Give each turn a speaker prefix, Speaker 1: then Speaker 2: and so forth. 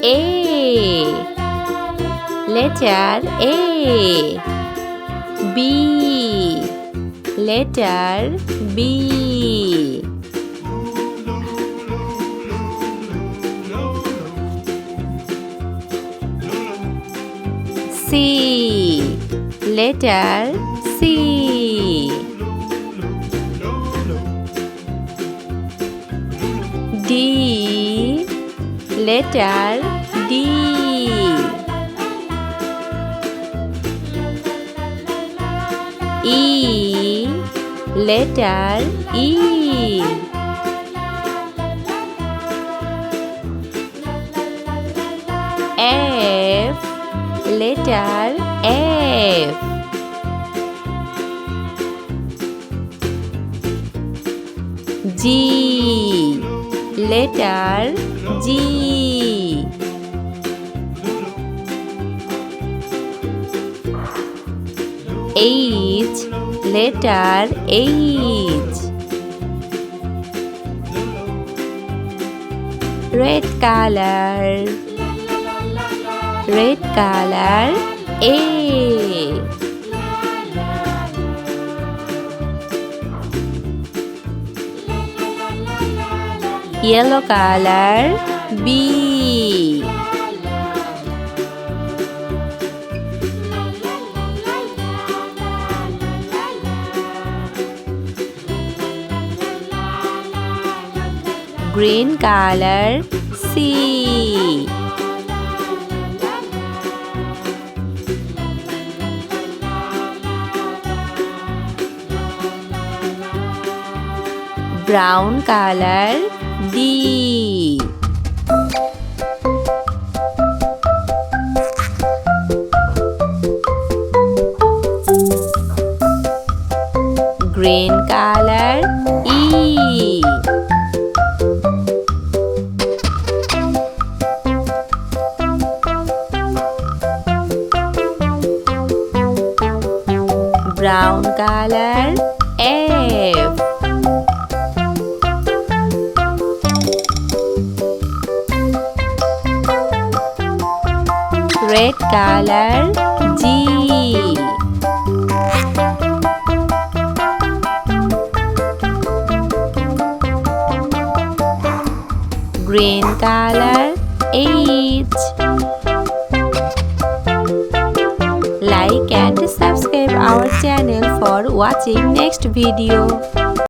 Speaker 1: A. Letter A. B. Letter B. C. Letter C. D. Letter D. E. Letter E. F. Letter F. G. Letter G. H. Letter H. Red color. Red color A. Yellow color B. Green color C. Brown color D. Green color E. Brown color F. Red color G. Green color H. Like and subscribe our channel for watching next video.